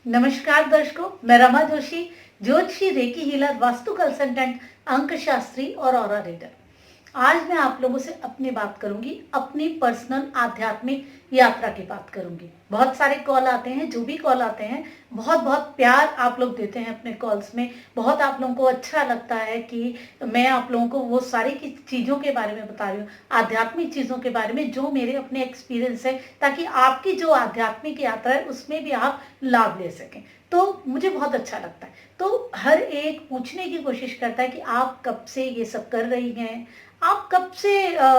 नमस्कार दर्शकों, मैं रमा जोशी, ज्योतिषी, रेकी हीलर, वास्तु कंसल्टेंट, अंक शास्त्री और ऑरा रीडर। आज मैं आप लोगों से अपनी बात करूंगी, अपनी पर्सनल आध्यात्मिक यात्रा की बात करूंगी। बहुत सारे कॉल आते हैं, जो भी कॉल आते हैं बहुत बहुत प्यार आप लोग देते हैं अपने कॉल्स में। बहुत आप लोगों को अच्छा लगता है कि मैं आप लोगों को वो सारी चीज़ों के बारे में बता रही हूँ, आध्यात्मिक चीज़ों के बारे में जो मेरे अपने एक्सपीरियंस है, ताकि आपकी जो आध्यात्मिक यात्रा है उसमें भी आप लाभ ले सकें। तो मुझे बहुत अच्छा लगता है। तो हर एक पूछने की कोशिश करता है कि आप कब से ये सब कर रही हैं, आप कब से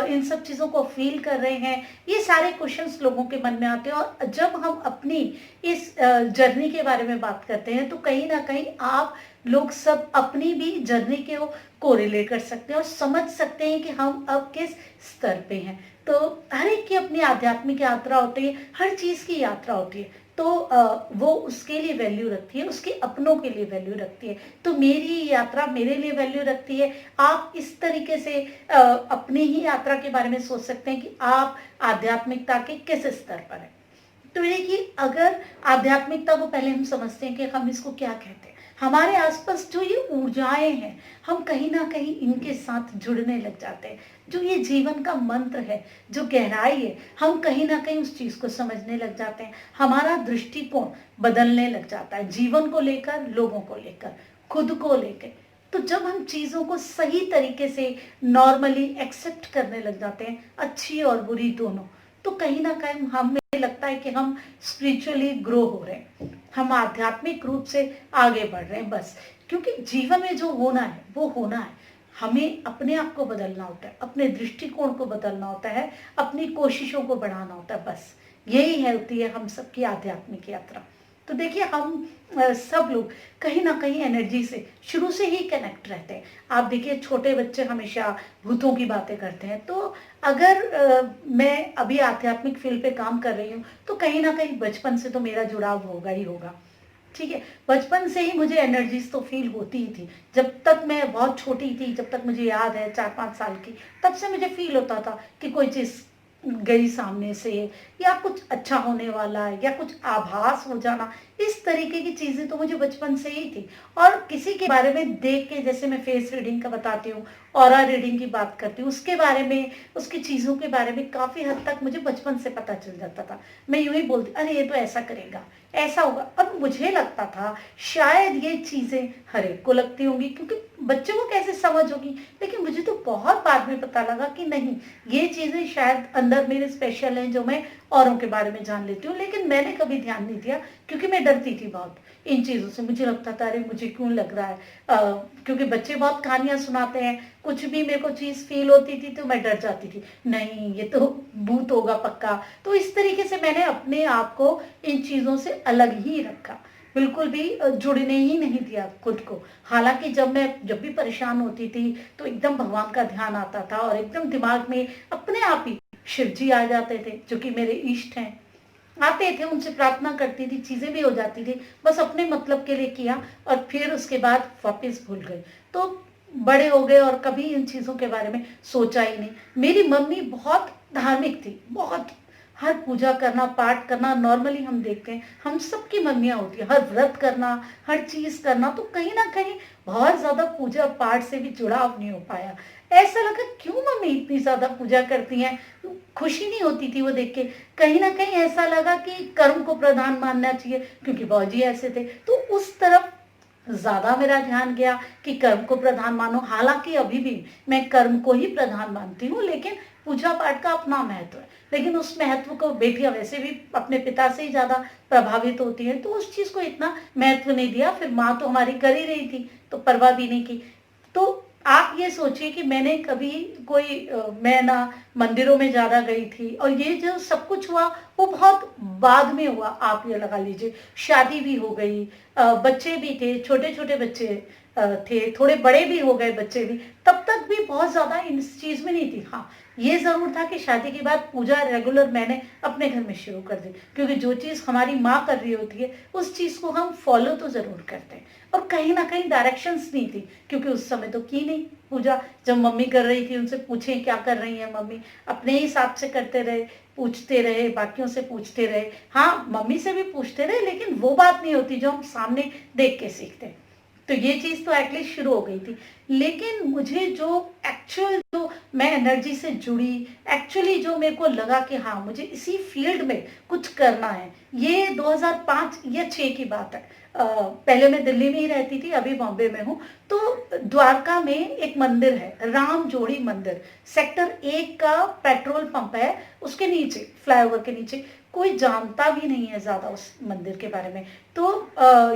इन सब चीज़ों को फील कर रहे हैं। ये सारे क्वेश्चंस लोगों के मन में आते हैं, और जब हम अपनी इस जर्नी के बारे में बात करते हैं तो कहीं ना कहीं आप लोग सब अपनी भी जर्नी के को रिलेट कर सकते हैं और समझ सकते हैं कि हम अब किस स्तर पे हैं। तो हर एक की अपनी आध्यात्मिक यात्रा होती है, हर चीज़ की यात्रा होती है। तो वो उसके लिए वैल्यू रखती है, उसके अपनों के लिए वैल्यू रखती है। तो मेरी यात्रा मेरे लिए वैल्यू रखती है। आप इस तरीके से अपनी ही यात्रा के बारे में सोच सकते हैं कि आप आध्यात्मिकता के किस स्तर पर हैं। तो देखिए, अगर आध्यात्मिकता को पहले हम समझते हैं कि हम इसको क्या कहते हैं। हमारे आसपास जो ये ऊर्जाएं हैं, हम कहीं ना कहीं इनके साथ जुड़ने लग जाते हैं। जो ये जीवन का मंत्र है, जो गहराई है, हम कहीं ना कहीं उस चीज को समझने लग जाते हैं। हमारा दृष्टिकोण बदलने लग जाता है, जीवन को लेकर, लोगों को लेकर, खुद को लेकर। तो जब हम चीज़ों को सही तरीके से नॉर्मली एक्सेप्ट करने लग जाते हैं, अच्छी और बुरी दोनों, तो कहीं ना कहीं हमें लगता है कि हम स्पिरिचुअली ग्रो हो रहे हैं, हम आध्यात्मिक रूप से आगे बढ़ रहे हैं। बस क्योंकि जीवन में जो होना है वो होना है। हमें अपने आप को बदलना होता है, अपने दृष्टिकोण को बदलना होता है, अपनी कोशिशों को बढ़ाना होता है। बस यही है, होती है हम सबकी आध्यात्मिक यात्रा। तो देखिए, हम सब लोग कहीं ना कहीं एनर्जी से शुरू से ही कनेक्ट रहते हैं। आप देखिए, छोटे बच्चे हमेशा भूतों की बातें करते हैं। तो अगर मैं अभी आध्यात्मिक फील्ड पे काम कर रही हूँ तो कहीं ना कहीं बचपन से तो मेरा जुड़ाव होगा ही होगा। ठीक है, बचपन से ही मुझे एनर्जीज तो फील होती ही थी। जब तक मैं बहुत छोटी थी, जब तक मुझे याद है 4-5 साल की, तब से मुझे फील होता था कि कोई चीज़ गई सामने से, या कुछ अच्छा होने वाला है, या कुछ आभास हो जाना। इस तरीके की चीज़ें तो मुझे बचपन से ही थी। और किसी के बारे में देख के, जैसे मैं फेस रीडिंग का बताती हूँ, ऑरा रीडिंग की बात करती हूँ, उसके बारे में, उसकी चीज़ों के बारे में काफ़ी हद तक मुझे बचपन से पता चल जाता था। मैं यूं ही बोलती, अरे ये तो ऐसा करेगा, ऐसा होगा। अब मुझे लगता था शायद ये चीज़ें हर एक को लगती होंगी, क्योंकि बच्चों को कैसे समझ होगी। लेकिन मुझे तो बहुत बाद में पता लगा कि नहीं, ये चीज़ें शायद अंदर मेरे स्पेशल हैं, जो मैं औरों के बारे में जान लेती हूँ। लेकिन मैंने कभी ध्यान नहीं दिया, क्योंकि मैं डरती थी बहुत इन चीज़ों से। मुझे लगता था अरे मुझे क्यों लग रहा है, क्योंकि बच्चे बहुत कहानियाँ सुनाते हैं, कुछ भी मेरे को चीज़ फील होती थी तो मैं डर जाती थी, नहीं ये तो भूत होगा पक्का। तो इस तरीके से मैंने अपने आप को इन चीज़ों से अलग ही रखा, बिल्कुल भी जुड़ने ही नहीं दिया खुद को। हालांकि जब भी परेशान होती थी तो एकदम भगवान का ध्यान आता था, और एकदम दिमाग में अपने आप ही शिव जी आ जाते थे, जो कि मेरे इष्ट हैं। आते थे, उनसे प्रार्थना करती थी, चीज़ें भी हो जाती थी, बस अपने मतलब के लिए किया, और फिर उसके बाद वापस भूल गए। तो बड़े हो गए और कभी इन चीज़ों के बारे में सोचा ही नहीं। मेरी मम्मी बहुत धार्मिक थी, बहुत। हर पूजा करना, पाठ करना, नॉर्मली हम देखते हैं हम सबकी मम्मियाँ होती है, हर व्रत करना, हर चीज़ करना। तो कहीं ना कहीं बहुत ज़्यादा पूजा पाठ से भी जुड़ाव नहीं हो पाया। ऐसा लगा क्यों मम्मी इतनी ज़्यादा पूजा करती हैं, खुशी नहीं होती थी वो देख के। कहीं ना कहीं ऐसा लगा कि कर्म को प्रधान मानना चाहिए, क्योंकि बाबूजी ऐसे थे। तो उस तरफ ज्यादा मेरा ध्यान गया कि कर्म को प्रधान मानो। हालांकि अभी भी मैं कर्म को ही प्रधान मानती हूँ, लेकिन पूजा पाठ का अपना महत्व है। लेकिन उस महत्व को बेटियां वैसे भी अपने पिता से ही ज्यादा प्रभावित होती हैं, तो उस चीज को इतना महत्व नहीं दिया। फिर माँ तो हमारी कर ही रही थी, तो परवाह भी नहीं की। तो आप ये सोचिए कि मैंने कभी मैं ना मंदिरों में ज्यादा गई थी, और ये जो सब कुछ हुआ वो बहुत बाद में हुआ। आप ये लगा लीजिए, शादी भी हो गई, बच्चे भी थे, छोटे छोटे बच्चे थे, थोड़े बड़े भी हो गए बच्चे भी, तब तक भी बहुत ज्यादा इस चीज में नहीं थी। हाँ, ये ज़रूर था कि शादी के बाद पूजा रेगुलर मैंने अपने घर में शुरू कर दी, क्योंकि जो चीज़ हमारी माँ कर रही होती है उस चीज़ को हम फॉलो तो ज़रूर करते हैं। और कहीं ना कहीं डायरेक्शंस नहीं थी, क्योंकि उस समय तो की नहीं पूजा। जब मम्मी कर रही थी उनसे पूछें क्या कर रही है मम्मी, अपने हिसाब से करते रहे, पूछते रहे, बाकियों से पूछते रहे। हाँ, मम्मी से भी पूछते रहे, लेकिन वो बात नहीं होती जो हम सामने देख के सीखते हैं। तो ये चीज़ तो एटलीस्ट शुरू हो गई थी। लेकिन मुझे जो एक्चुअल जो मैं एनर्जी से जुड़ी, एक्चुअली जो मेरे को लगा कि हाँ मुझे इसी फील्ड में कुछ करना है, ये 2005 या 6 की बात है। पहले मैं दिल्ली में ही रहती थी, अभी बॉम्बे में हूँ। तो द्वारका में एक मंदिर है, राम जोड़ी मंदिर, सेक्टर 1 का पेट्रोल पंप है, उसके नीचे, फ्लाईओवर के नीचे। कोई जानता भी नहीं है ज्यादा उस मंदिर के बारे में। तो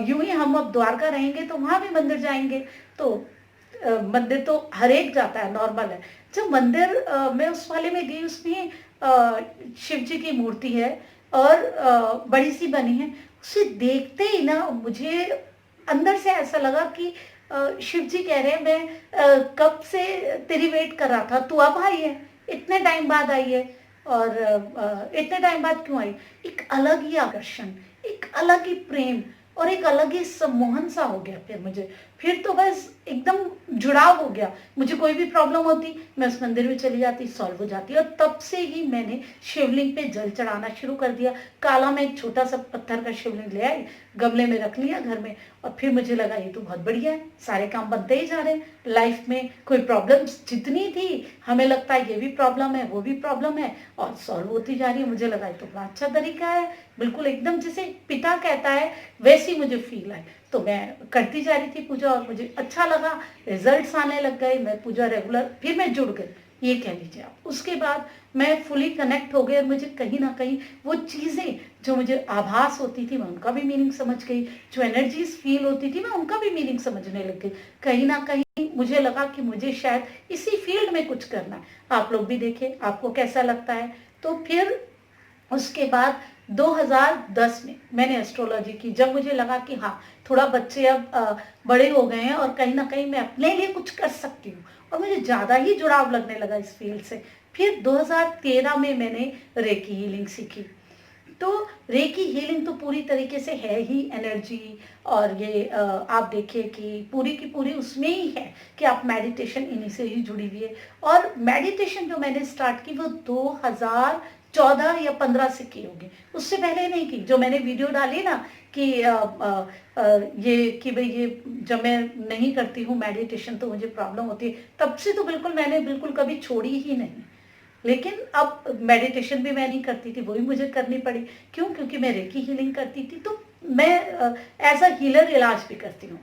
यूं ही हम अब द्वारका रहेंगे तो वहां भी मंदिर जाएंगे। तो मंदिर तो हर एक जाता है, नॉर्मल है। जब मंदिर मैं उस वाले में गई, उसमें शिव जी की मूर्ति है और बड़ी सी बनी है। उसे देखते ही ना मुझे अंदर से ऐसा लगा कि शिव जी कह रहे हैं मैं कब से तेरी वेट कर रहा था, तू अब आई है, इतने टाइम बाद आई है। और इतने टाइम बाद क्यों आई। एक अलग ही आकर्षण, एक अलग ही प्रेम और एक अलग ही सम्मोहन सा हो गया फिर मुझे। फिर तो बस एकदम जुड़ाव हो गया। मुझे कोई भी प्रॉब्लम होती मैं उस मंदिर में चली जाती, सॉल्व हो जाती। और तब से ही मैंने शिवलिंग पे जल चढ़ाना शुरू कर दिया। काला में एक छोटा सा पत्थर का शिवलिंग ले आई, गमले में रख लिया घर में। और फिर मुझे लगा ये तो बहुत बढ़िया है, सारे काम बनते ही जा रहे हैं। लाइफ में कोई प्रॉब्लम्स जितनी थी, हमें लगता है ये भी प्रॉब्लम है, वो भी प्रॉब्लम है, और सॉल्व होती जा रही है। मुझे लगा ये तो बड़ा अच्छा तरीका है, बिल्कुल एकदम जैसे पिता कहता है वैसी मुझे फील है। तो मैं करती जा रही थी पूजा और मुझे अच्छा लगा, रिजल्ट्स आने लग गए। मैं पूजा रेगुलर, फिर मैं जुड़ गई, ये कह लीजिए आप। उसके बाद मैं फुली कनेक्ट हो गई और मुझे कहीं ना कहीं वो चीज़ें जो मुझे आभास होती थी मैं उनका भी मीनिंग समझ गई, जो एनर्जीज फील होती थी मैं उनका भी मीनिंग समझने लग गई। कहीं ना कहीं मुझे लगा कि मुझे शायद इसी फील्ड में कुछ करना है। आप लोग भी देखें आपको कैसा लगता है। तो फिर उसके बाद 2010 में मैंने एस्ट्रोलॉजी की, जब मुझे लगा कि हाँ थोड़ा बच्चे अब बड़े हो गए हैं और कहीं ना कहीं मैं अपने लिए कुछ कर सकती हूँ, और मुझे ज़्यादा ही जुड़ाव लगने लगा इस फील्ड से। फिर 2013 में मैंने रेकी हीलिंग सीखी। तो रेकी हीलिंग तो पूरी तरीके से है ही एनर्जी, और ये आप देखिए कि पूरी की पूरी उसमें ही है कि आप मेडिटेशन इन्हीं से ही जुड़ी हुई है। और मेडिटेशन जो मैंने स्टार्ट की वो 2014 या 15 से की होगी, उससे पहले नहीं की। जो मैंने वीडियो डाली ना कि ये कि भाई ये जब मैं नहीं करती हूँ मेडिटेशन तो मुझे प्रॉब्लम होती है, तब से तो बिल्कुल मैंने बिल्कुल कभी छोड़ी ही नहीं। लेकिन अब मेडिटेशन भी मैं नहीं करती थी, वो भी मुझे करनी पड़ी। क्यों? क्योंकि मैं रेकी हीलिंग करती थी, तो मैं एज अ हीलर इलाज भी करती हूँ।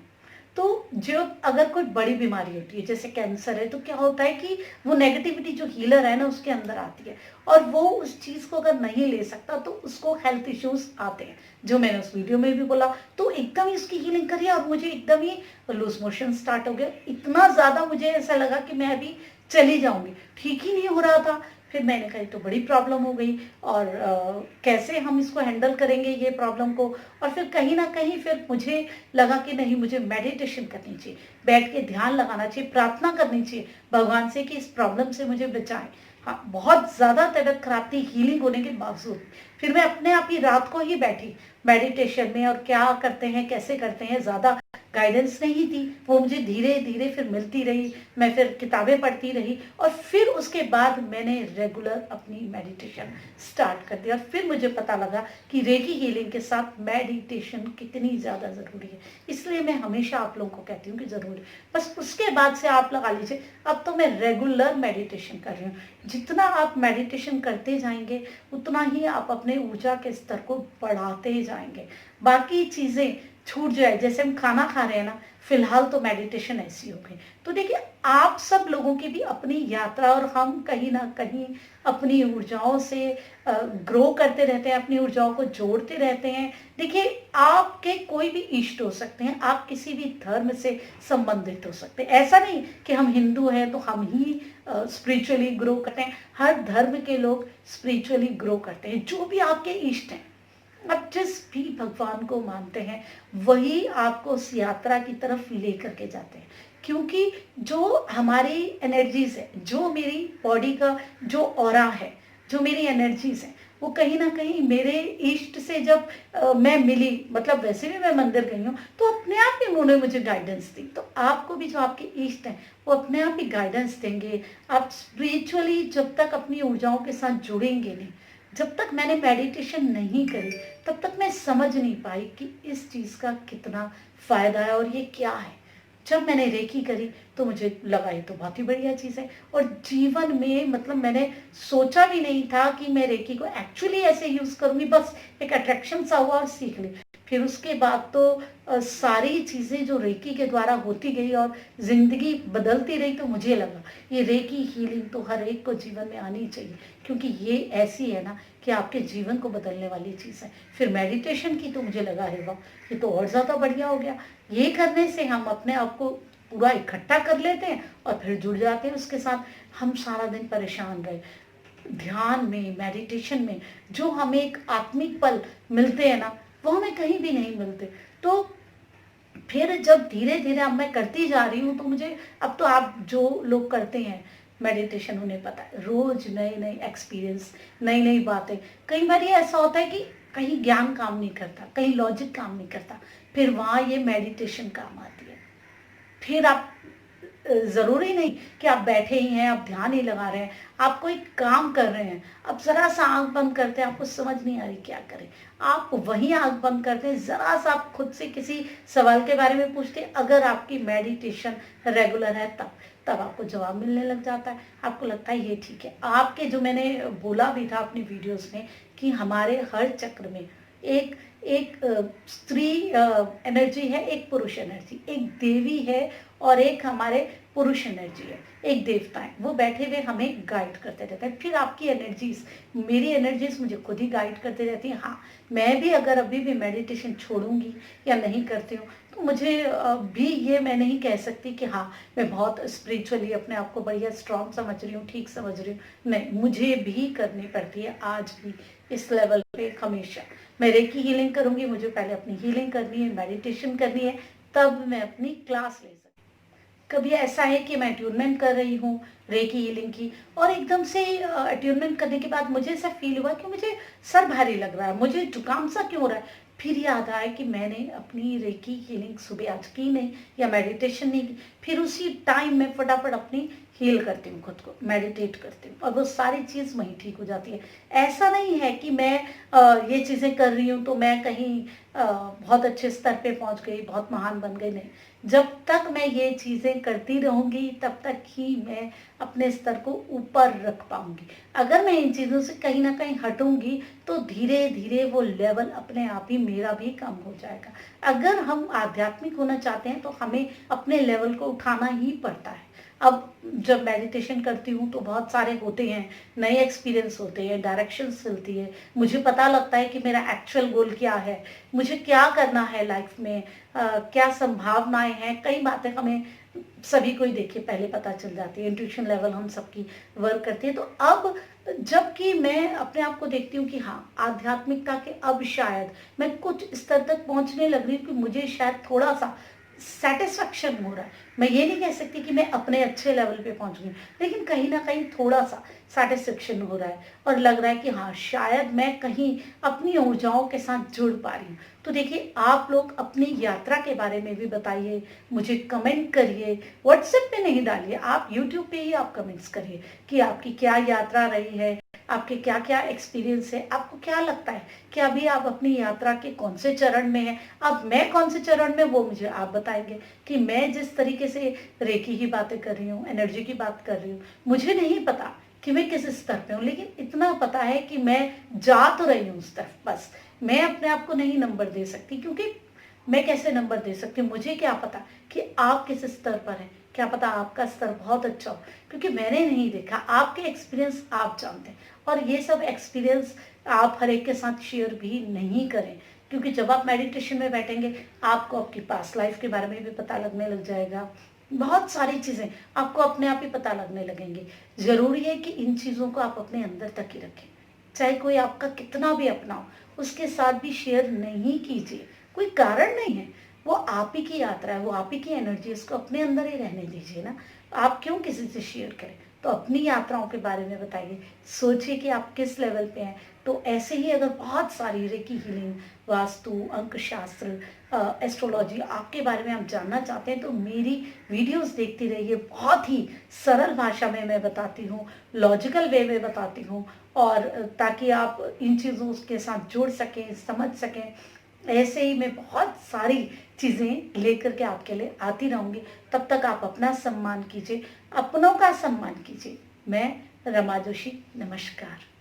तो जो अगर कोई बड़ी बीमारी होती है जैसे कैंसर है, तो क्या होता है कि वो नेगेटिविटी जो हीलर है ना उसके अंदर आती है, और वो उस चीज को अगर नहीं ले सकता तो उसको हेल्थ इश्यूज आते हैं, जो मैंने उस वीडियो में भी बोला। तो एकदम ही उसकी हीलिंग करी और मुझे एकदम ही लूज मोशन स्टार्ट हो गया। इतना ज्यादा मुझे ऐसा लगा कि मैं अभी चली जाऊंगी, ठीक ही नहीं हो रहा था। फिर मैंने कहा तो बड़ी प्रॉब्लम हो गई, और कैसे हम इसको हैंडल करेंगे ये प्रॉब्लम को। और फिर कहीं ना कहीं फिर मुझे लगा कि नहीं, मुझे मेडिटेशन करनी चाहिए, बैठ के ध्यान लगाना चाहिए, प्रार्थना करनी चाहिए भगवान से कि इस प्रॉब्लम से मुझे बचाएं। हाँ, बहुत ज़्यादा तबीयत खराब थी हीलिंग होने के बावजूद। फिर मैं अपने आप ही रात को ही बैठी मेडिटेशन में, और क्या करते हैं कैसे करते हैं, ज़्यादा गाइडेंस नहीं थी, वो मुझे धीरे धीरे फिर मिलती रही। मैं फिर किताबें पढ़ती रही, और फिर उसके बाद मैंने रेगुलर अपनी मेडिटेशन स्टार्ट कर दिया। और फिर मुझे पता लगा कि रेकी हीलिंग के साथ मेडिटेशन कितनी ज़्यादा ज़रूरी है। इसलिए मैं हमेशा आप लोगों को कहती हूँ कि ज़रूर, बस उसके बाद से आप लगा लीजिए, अब तो मैं रेगुलर मेडिटेशन कर रही हूँ। जितना आप मेडिटेशन करते जाएंगे उतना ही आप अपने ऊर्जा के स्तर को बढ़ाते जाएंगे। बाकी चीज़ें छूट जाए, जैसे हम खाना खा रहे हैं ना, फिलहाल तो मेडिटेशन ऐसी हो गई। तो देखिए, आप सब लोगों की भी अपनी यात्रा, और हम कहीं ना कहीं अपनी ऊर्जाओं से ग्रो करते रहते हैं, अपनी ऊर्जाओं को जोड़ते रहते हैं। देखिए, आपके कोई भी इष्ट हो सकते हैं, आप किसी भी धर्म से संबंधित हो सकते हैं। ऐसा नहीं कि हम हिंदू हैं तो हम ही स्पिरिचुअली ग्रो करते हैं। हर धर्म के लोग स्पिरिचुअली ग्रो करते हैं। जो भी आपके इष्ट हैं, आप जिस भी भगवान को मानते हैं, वही आपको उस यात्रा की तरफ लेकर के जाते हैं। क्योंकि जो हमारी एनर्जीज है, जो मेरी बॉडी का जो ऑरा है, जो मेरी एनर्जीज है, वो कहीं ना कहीं मेरे इष्ट से जब मैं मिली, मतलब वैसे भी मैं मंदिर गई हूँ, तो अपने आप ही उन्होंने मुझे गाइडेंस दी। तो आपको भी जो आपके इष्ट हैं वो अपने आप ही गाइडेंस देंगे। आप स्पिरिचुअली जब तक अपनी ऊर्जाओं के साथ जुड़ेंगे नहीं, जब तक मैंने मेडिटेशन नहीं करी तब तक मैं समझ नहीं पाई कि इस चीज़ का कितना फ़ायदा है और ये क्या है। जब मैंने रेकी करी तो मुझे लगा ये तो बहुत ही बढ़िया चीज़ है, और जीवन में मतलब मैंने सोचा भी नहीं था कि मैं रेकी को एक्चुअली ऐसे यूज़ करूँगी, बस एक अट्रैक्शन सा हुआ और सीख ली। फिर उसके बाद तो सारी चीज़ें जो रेकी के द्वारा होती गई और ज़िंदगी बदलती रही, तो मुझे लगा ये रेकी हीलिंग तो हर एक को जीवन में आनी चाहिए, क्योंकि ये ऐसी है ना कि आपके जीवन को बदलने वाली चीज़ है। फिर मेडिटेशन की तो मुझे लगा है वाह, ये तो और ज़्यादा बढ़िया हो गया। ये करने से हम अपने आप को पूरा इकट्ठा कर लेते हैं और फिर जुड़ जाते हैं उसके साथ। हम सारा दिन परेशान रहे, ध्यान में, मेडिटेशन में जो हमें एक आत्मिक पल मिलते हैं ना, वो हमें कहीं भी नहीं मिलते। तो फिर जब धीरे धीरे अब मैं करती जा रही हूँ, तो मुझे अब तो आप जो लोग करते हैं मेडिटेशन उन्हें पता है, रोज नए नए एक्सपीरियंस, नई नई बातें। कई बार ये ऐसा होता है कि कहीं ज्ञान काम नहीं करता, कहीं लॉजिक काम नहीं करता, फिर वहाँ ये मेडिटेशन काम आती है। फिर आप ज़रूरी नहीं कि आप बैठे ही हैं, आप ध्यान ही लगा रहे हैं, आप कोई काम कर रहे हैं, अब ज़रा सा आँख बंद करते हैं, आपको समझ नहीं आ रही क्या करें, आप वहीं आँख बंद करते हैं, ज़रा सा आप खुद से किसी सवाल के बारे में पूछते हैं, अगर आपकी मेडिटेशन रेगुलर है तब आपको जवाब मिलने लग जाता है, आपको लगता है ये ठीक है। आपके जो मैंने बोला भी था अपनी वीडियोस में कि हमारे हर चक्र में एक एक स्त्री एनर्जी है, एक पुरुष एनर्जी, एक देवी है और एक हमारे पुरुष एनर्जी है, एक देवता है, वो बैठे हुए हमें गाइड करते रहते हैं। फिर आपकी एनर्जीज, मेरी एनर्जीज मुझे खुद ही गाइड करते रहती हैं। हाँ, मैं भी अगर अभी भी मेडिटेशन छोड़ूंगी या नहीं करती हूँ, तो मुझे भी ये मैं नहीं कह सकती कि हाँ मैं बहुत स्पिरिचुअली अपने आप को बढ़िया स्ट्रांग समझ रही हूँ, ठीक समझ रही हूँ। नहीं, मुझे भी करनी पड़ती है आज भी इस लेवल पे। हमेशा मैं रेकी हीलिंग करूंगी, मुझे पहले अपनी हीलिंग करनी है, मेडिटेशन करनी है, तब मैं अपनी क्लास ले सकती। कभी ऐसा है कि मैं अट्यूनमेंट कर रही हूँ रेकी हीलिंग की, और एकदम से अट्यूनमेंट करने के बाद मुझे ऐसा फील हुआ कि मुझे सर भारी लग रहा है, मुझे जुकाम सा क्यों हो रहा है। फिर याद आया कि मैंने अपनी रेकी हीलिंग सुबह आज की नहीं या मेडिटेशन नहीं की। फिर उसी टाइम में फटाफट अपनी हील करती हूँ, खुद को मेडिटेट करती हूँ, और वो सारी चीज़ वहीं ठीक हो जाती है। ऐसा नहीं है कि मैं ये चीज़ें कर रही हूँ तो मैं कहीं बहुत अच्छे स्तर पे पहुँच गई, बहुत महान बन गई, नहीं। जब तक मैं ये चीज़ें करती रहूँगी तब तक ही मैं अपने स्तर को ऊपर रख पाऊँगी। अगर मैं इन चीज़ों से कहीं ना कहीं हटूँगी तो धीरे धीरे वो लेवल अपने आप ही मेरा भी कम हो जाएगा। अगर हम आध्यात्मिक होना चाहते हैं तो हमें अपने लेवल को उठाना ही पड़ता है। अब जब मेडिटेशन करती हूँ तो बहुत सारे होते हैं, नए एक्सपीरियंस होते हैं, डायरेक्शंस मिलती है, मुझे पता लगता है कि मेरा एक्चुअल गोल क्या है, मुझे क्या करना है लाइफ में, क्या संभावनाएं हैं। कई बातें हमें सभी को ही देखिए पहले पता चल जाती है, इंट्यूशन लेवल हम सबकी वर्क करती है। तो अब जबकि मैं अपने आप को देखती हूँ कि हाँ आध्यात्मिकता के अब शायद मैं कुछ स्तर तक पहुंचने लग रही हूँ कि मुझे शायद थोड़ा सा सेटिस्फेक्शन हो रहा है। मैं ये नहीं कह सकती कि मैं अपने अच्छे लेवल पे पहुंच गई, लेकिन कहीं ना कहीं थोड़ा सा सेटिस्फेक्शन हो रहा है और लग रहा है कि हाँ शायद मैं कहीं अपनी ऊर्जाओं के साथ जुड़ पा रही हूँ। तो देखिए, आप लोग अपनी यात्रा के बारे में भी बताइए, मुझे कमेंट करिए, व्हाट्सएप पे नहीं डालिए, आप यूट्यूब पे ही आप कमेंट्स करिए कि आपकी क्या यात्रा रही है, आपके क्या क्या एक्सपीरियंस है, आपको क्या लगता है कि अभी आप अपनी यात्रा के कौन से चरण में हैं। अब मैं कौन से चरण में, वो मुझे आप बताएंगे कि मैं जिस तरीके से रेकी की बातें कर रही हूँ, एनर्जी की बात कर रही हूँ, मुझे नहीं पता कि मैं किस स्तर पे हूँ, लेकिन इतना पता है कि मैं जा तो रही हूँ उस तरफ। बस मैं अपने आप को नहीं नंबर दे सकती, क्योंकि मैं कैसे नंबर दे सकती हूँ, मुझे क्या पता कि आप किस स्तर पर हैं। क्या पता आपका स्तर बहुत अच्छा हो, क्योंकि मैंने नहीं देखा, आपके एक्सपीरियंस आप जानते हैं। और ये सब एक्सपीरियंस आप हर एक के साथ शेयर भी नहीं करें, क्योंकि जब आप मेडिटेशन में बैठेंगे आपको आपकी पास्ट लाइफ के बारे में भी पता लगने लग जाएगा, बहुत सारी चीज़ें आपको अपने आप ही पता लगने लगेंगी। ज़रूरी है कि इन चीज़ों को आप अपने अंदर तक ही रखें, चाहे कोई आपका कितना भी अपना हो, उसके साथ भी शेयर नहीं कीजिए, कोई कारण नहीं है। वो आप ही की यात्रा है, वो आप ही की एनर्जी है, उसको अपने अंदर ही रहने दीजिए ना। आप क्यों किसी से शेयर करें? तो अपनी यात्राओं के बारे में बताइए, सोचिए कि आप किस लेवल पे हैं। तो ऐसे ही अगर बहुत सारी रेकी हीलिंग, वास्तु, अंकशास्त्र, एस्ट्रोलॉजी आपके बारे में आप जानना चाहते हैं तो मेरी वीडियोस देखते रहिए। बहुत ही सरल भाषा में मैं बताती हूँ, लॉजिकल वे में बताती हूँ, और ताकि आप इन चीज़ों के साथ जुड़ सकें, समझ सकें। ऐसे ही मैं बहुत सारी चीज़ें लेकर के आपके लिए आती रहूँगी। तब तक आप अपना सम्मान कीजिए, अपनों का सम्मान कीजिए। मैं रमा जोशी, नमस्कार।